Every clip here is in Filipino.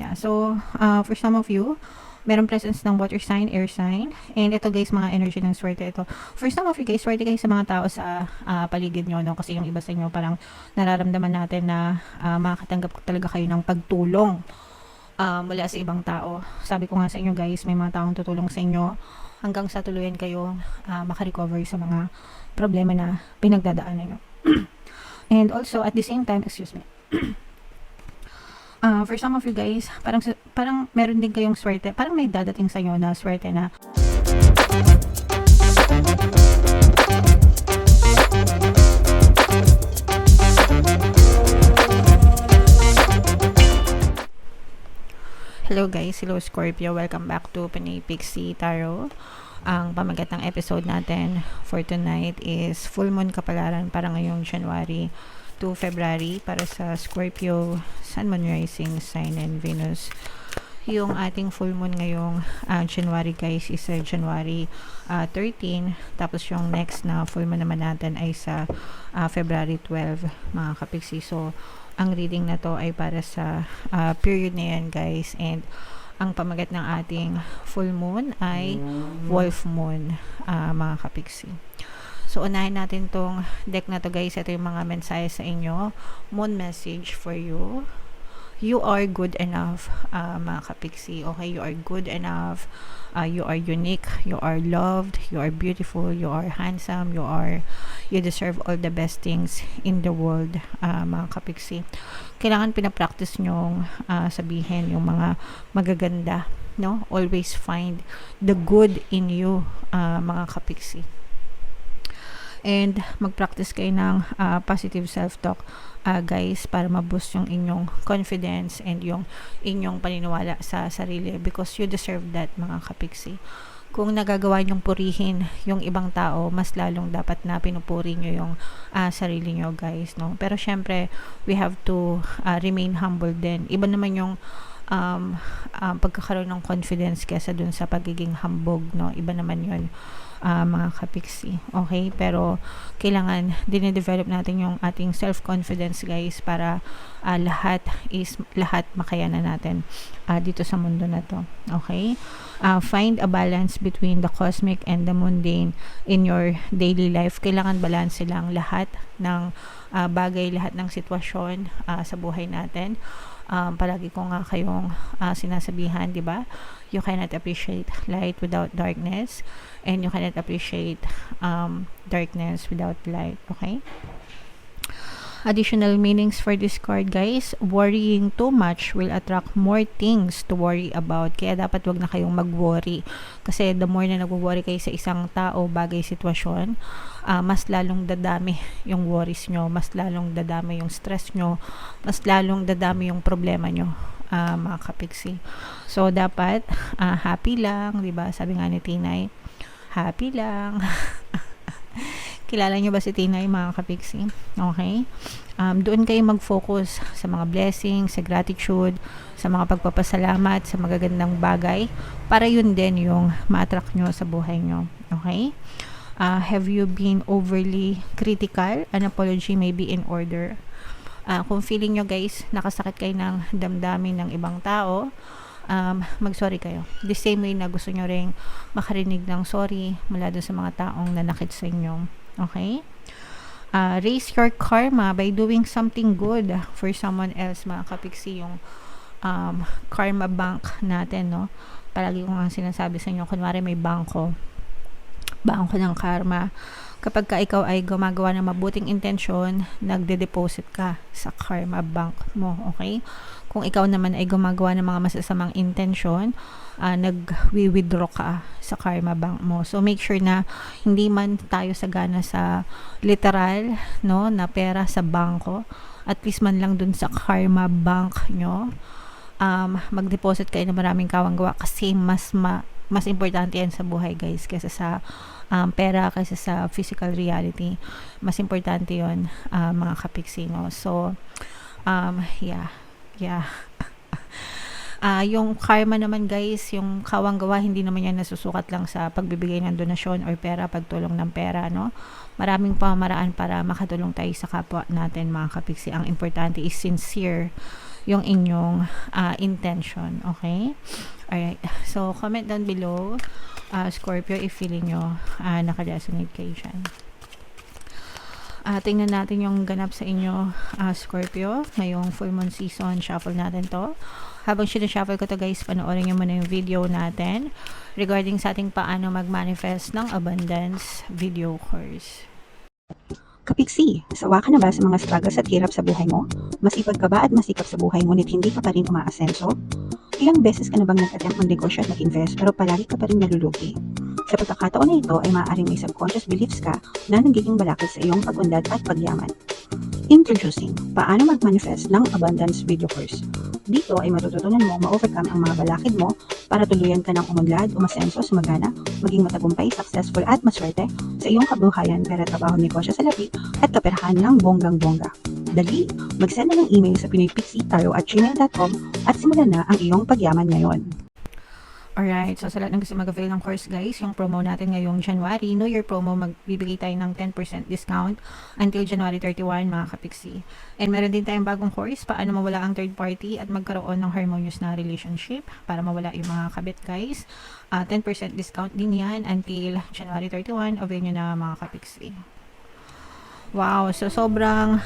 Yeah. So, for some of you, merong presence ng water sign, air sign. And ito guys, mga energy ng swerte ito. For some of you guys, swerte kayo sa mga tao sa paligid nyo, no? Kasi yung iba sa inyo, parang nararamdaman natin na makakatanggap talaga kayo ng pagtulong mula sa ibang tao. Sabi ko nga sa inyo guys, may mga taong tutulong sa inyo hanggang sa tuluyan kayo makarecover sa mga problema na pinagdadaanan nyo. And also, at the same time, excuse me, for some of you guys, parang meron din kayong swerte. Parang may dadating sa inyo na swerte na Hello guys, hello Scorpio, welcome back to Panay Pixie Tarot. Ang pamagat ng episode natin for tonight is full moon kapalaran para ngayong January to February para sa Scorpio, Sun, Moon, Rising, Sign, and Venus. Yung ating full moon ngayong January guys is January 13, tapos yung next na full moon naman natin ay sa February 12 mga kapiksi. So ang reading na to ay para sa period na yan guys, and ang pamagat ng ating full moon ay wolf moon mga kapiksi. So unahin natin tong deck na to guys. Ito yung mga mensahe sa inyo. Moon message for you. You are good enough mga kapiksi. Okay, you are good enough. You are unique. You are loved. You are beautiful. You are handsome. You deserve all the best things in the world mga kapiksi. Kailangan pinapractice nyong sabihin yung mga magaganda, no? Always find the good in you mga kapiksi. And mag-practice kayo ng positive self-talk guys, para ma-boost yung inyong confidence and yung inyong paniniwala sa sarili, because you deserve that mga kapiksi. Kung nagagawa nyong purihin yung ibang tao, mas lalong dapat na pinupuri nyo yung sarili nyo guys, no? Pero syempre we have to remain humble din. Iba naman yung pagkakaroon ng confidence kesa dun sa pagiging hambog, no? Iba naman yun mga kapiksi. Okay? Pero kailangan dine-develop natin yung ating self-confidence guys, para lahat makayanan natin dito sa mundo na to. Okay? Find a balance between the cosmic and the mundane in your daily life. Kailangan balance silang lahat ng bagay, lahat ng sitwasyon sa buhay natin. Palagi ko nga kayong sinasabihan, di ba? You cannot appreciate light without darkness, and you cannot appreciate darkness without light. Okay? Additional meanings for this card guys: worrying too much will attract more things to worry about. Kaya dapat wag na kayong mag-worry, kasi the more na nag-worry kayo sa isang tao, bagay, sitwasyon, mas lalong dadami yung worries nyo, mas lalong dadami yung stress nyo, mas lalong dadami yung problema nyo mga kapiksi. So dapat happy lang, diba? Sabi nga ni Tinay, happy lang. Kilala nyo ba si Tinay mga kapiksi? Okay? Doon kayo mag-focus sa mga blessings, sa gratitude, sa mga pagpapasalamat, sa magagandang bagay, para yun din yung ma-attract nyo sa buhay nyo. Okay? Have you been overly critical? An apology may be in order. Kung feeling nyo guys, nakasakit kayo ng damdamin ng ibang tao, mag-sorry kayo. The same way na gusto nyo ring makarinig ng sorry mula dun sa mga taong nanakit sa inyo. Okay? Raise your karma by doing something good for someone else mga kapiksi. Yung karma bank natin, no? Palagi ko nga sinasabi sa inyo, kunwari may bangko ng karma. Kapag ka ikaw ay gumagawa ng mabuting intensyon, nagde-deposit ka sa karma bank mo. Okay? Kung ikaw naman ay gumagawa ng mga masasamang intensyon, nag-withdraw ka sa karma bank mo. So make sure na hindi man tayo sagana sa literal, no, na pera sa bangko, at least man lang dun sa karma bank nyo, mag-deposit kayo ng maraming kawang-gawa, kasi mas importante yan sa buhay guys, kaysa sa pera, kaysa sa physical reality. Mas importante yon mga kapiksi, no? So yeah. Yung karma naman guys, yung kawang-gawa, hindi naman yan nasusukat lang sa pagbibigay ng donasyon or pera, pagtulong ng pera, no? Maraming pamamaraan para makatulong tayo sa kapwa natin mga kapiksi. Ang importante is sincere yung inyong intention. Okay? Alright. So, comment down below, Scorpio, if feeling nyo naka-resonate kayo dyan. Tingnan natin yung ganap sa inyo, Scorpio, ngayong full moon season. Shuffle natin to. Habang sinashuffle ko to guys, panoorin nyo muna yung video natin regarding sa ating paano mag-manifest ng abundance video course. Kapiksi, sawa ka na ba sa mga struggles at hirap sa buhay mo? Masipag ka ba at masikap sa buhay ngunit hindi ka pa rin umaasenso? Ilang beses ka na bang nag-attempt mag-negosyo at mag-invest pero palagi ka pa rin nalulugi? Sa pagkakataon na ito ay maaaring may subconscious beliefs ka na nagiging balakid sa iyong pag-unlad at pagyaman. Introducing, paano mag-manifest ng abundance video course. Dito ay matututunan mo ma-overcome ang mga balakid mo para tuluyan ka ng umunlad, umasenso, sumagana, maging matagumpay, successful at maswerte sa iyong kabuhayan, pera, trabaho, negosyo sa labi at kaperahan ng bonggang-bongga. Dali, mag-send na ng email sa pinoypixie@gmail.com at simulan na ang iyong pagyaman ngayon. Alright, so sa lahat ng gusto mag-avail ng course guys, yung promo natin ngayong January, New Year promo, magbibigay tayo ng 10% discount until January 31 mga kapiksi. And meron din tayong bagong course, paano mawala ang third party at magkaroon ng harmonious na relationship para mawala yung mga kabit guys. 10% discount din yan until January 31, avail nyo na mga kapiksi. Wow, so sobrang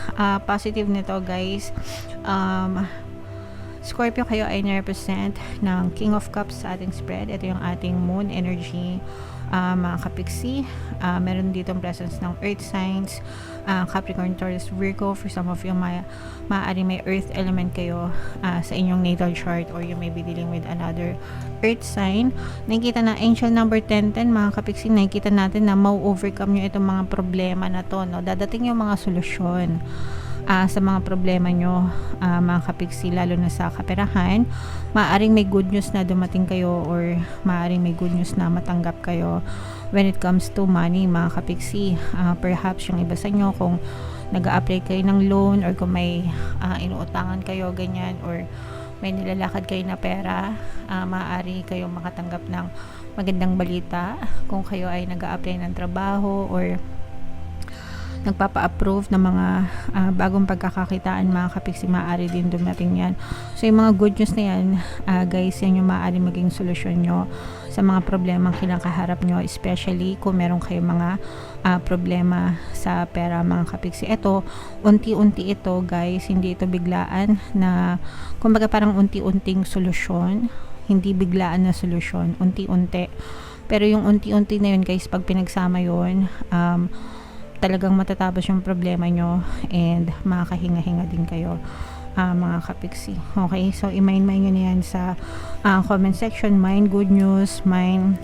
positive nito guys. Scorpio, kayo ay na-represent ng King of Cups sa ating spread. Ito yung ating moon energy, mga kapiksi. Meron dito ang presence ng earth signs, Capricorn, Taurus, Virgo. For some of you, maaaring may earth element kayo sa inyong natal chart, or you may be dealing with another earth sign. Nakikita na angel number 1010 mga kapiksi, nakikita natin na mau-overcome nyo itong mga problema na to, no? Dadating yung mga solusyon sa mga problema nyo, mga kapiksi, lalo na sa kaperahan. Maaring may good news na dumating kayo, or maaring may good news na matanggap kayo when it comes to money mga kapiksi. Perhaps yung iba sa inyo, kung nag-a-apply kayo ng loan, or kung may inuutangan kayo ganyan, or may nilalakad kayo na pera, maaari kayong makatanggap ng magandang balita kung kayo ay nag-a-apply ng trabaho, or nagpapa-approve ng mga bagong pagkakakitaan mga kapiksi, maaari din dumating yan. So yung mga good news na yan guys, yan yung maaari maging solusyon nyo sa mga problemang kinakaharap nyo, especially kung meron kayong mga problema sa pera mga kapiksi. Ito, unti-unti ito guys, hindi ito biglaan na, kumbaga parang unti-unting solusyon, hindi biglaan na solusyon, unti-unti. Pero yung unti-unti na yun guys, pag pinagsama yun, talagang matatapos yung problema nyo, and makakahinga-hinga din kayo mga kapiksi. Okay, so i-mind nyo na yan sa comment section. Mind good news, mind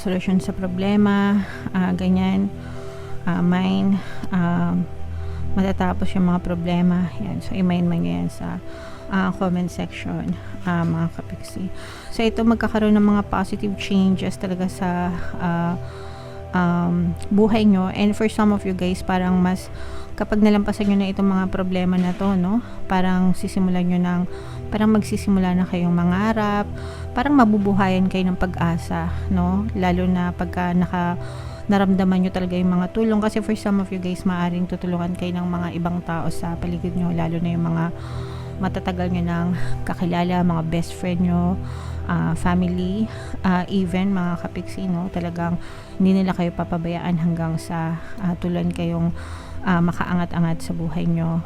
solution sa problema, ganyan, mind matatapos yung mga problema. Yan, so i-mind nyo yan sa comment section mga kapiksi. So ito, magkakaroon ng mga positive changes talaga sa buhay nyo. And for some of you guys, parang mas kapag nalampasan nyo na itong mga problema na to, no, parang sisimulan nyo ng, parang magsisimula na kayong mangarap, parang mabubuhayan kayo ng pag-asa, no, lalo na pagka naramdaman nyo talaga yung mga tulong. Kasi for some of you guys, maaaring tutulungan kayo ng mga ibang tao sa paligid nyo, lalo na yung mga matatagal nyo ng kakilala, mga best friend nyo, family, even mga kapiksi, no, talagang hindi nila kayo papabayaan hanggang sa tulan kayong makaangat-angat sa buhay nyo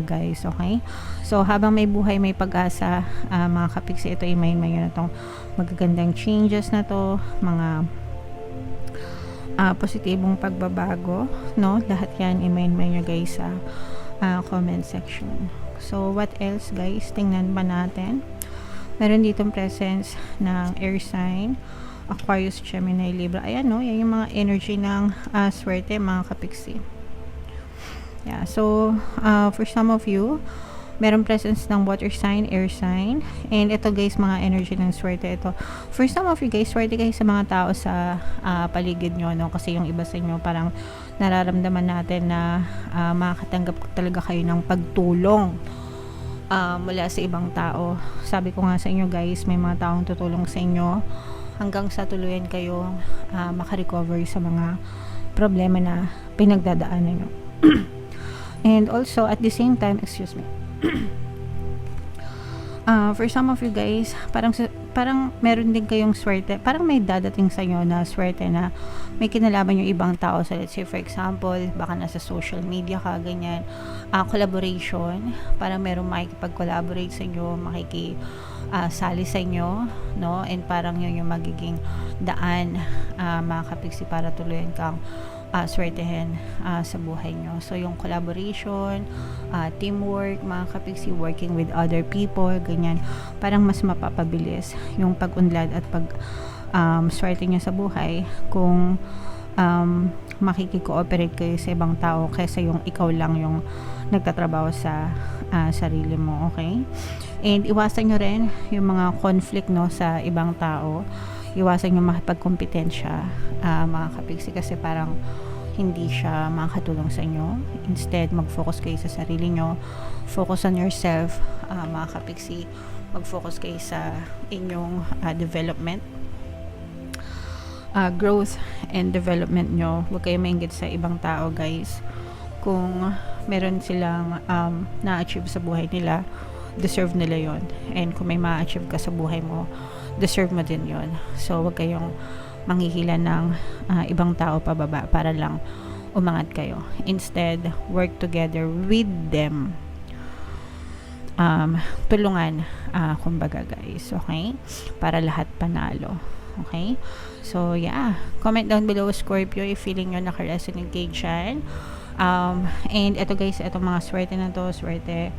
guys. Okay, so habang may buhay, may pag-asa mga kapiksi, ito i-mind nyo na tong magagandang changes na to, mga positibong pagbabago, no, lahat yan i-mind nyo guys sa comment section. So what else guys, tingnan pa natin. Meron ditong presence ng air sign, Aquarius, Gemini, Libra. Ayan, no, yan yung mga energy ng swerte mga kapiksi. Yeah, so for some of you, meron presence ng water sign, air sign, and ito guys, mga energy ng swerte ito. For some of you guys, swerte kayo sa mga tao sa paligid nyo, no, kasi yung iba sa inyo parang nararamdaman natin na makakatanggap talaga kayo ng pagtulong mula sa ibang tao. Sabi ko nga sa inyo guys, may mga taong tutulong sa inyo hanggang sa tuluyan kayo makarecover sa mga problema na pinagdadaanan nyo. And also, at the same time, excuse me, for some of you guys, parang meron din kayong swerte, parang may dadating sa inyo na swerte na may kinalaman yung ibang tao. So let's say for example, baka nasa social media ka, ganyan, collaboration, parang merong makikipag-collaborate sa inyo, sali sa inyo, no? And parang yun yung magiging daan, mga kapiksi, para tuluyan kang swertehin sa buhay nyo. So yung collaboration, teamwork, mga kapiksi, working with other people, ganyan, parang mas mapapabilis yung pag-unlad at swerte nyo sa buhay kung makikikooperate kayo sa ibang tao kaysa yung ikaw lang yung nagtatrabaho sa sarili mo, okay? And iwasan nyo rin yung mga conflict, no, sa ibang tao. Iwasan nyo makipagkompetensya, mga kapiksi, kasi parang hindi siya makakatulong sa inyo. Instead, mag-focus kayo sa sarili nyo. Focus on yourself, mga kapiksi. Mag-focus kayo sa inyong development, growth and development nyo. Huwag kayo maingit sa ibang tao, guys. Kung meron silang na-achieve sa buhay nila, deserve nila yon. And kung may ma-achieve ka sa buhay mo, deserve mo din yon. So wag kayong manghihila ng ibang tao pababa para lang umangat kayo. Instead, work together with them. Tulungan, kumbaga, guys, okay? Para lahat panalo. Okay? So yeah, comment down below, Scorpio, if feeling nyo naka-resonate kayo dyan. And ito, guys, itong mga swerte na to, swerte,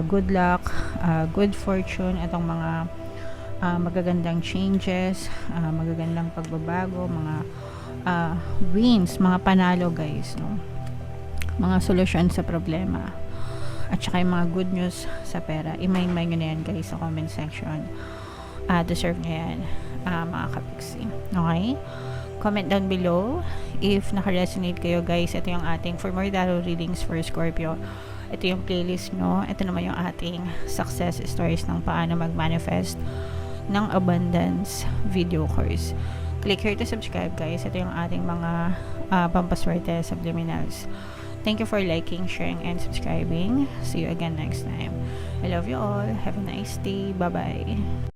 good luck, good fortune, itong mga magagandang changes, magagandang pagbabago, mga wins, mga panalo, guys, no? Mga solusyon sa problema, at saka yung mga good news sa pera. Imay-may nyo na yan, guys, sa comment section. Deserve nyo yan, mga kapiksi. Okay? Comment down below if naka-resonate kayo, guys. Ito yung ating, for more tarot readings for Scorpio, ito yung playlist nyo. Ito naman yung ating success stories ng paano mag-manifest ng abundance video course. Click here to subscribe, guys. Ito yung ating mga pampaswerte subliminals. Thank you for liking, sharing, and subscribing. See you again next time. I love you all. Have a nice day. Bye-bye.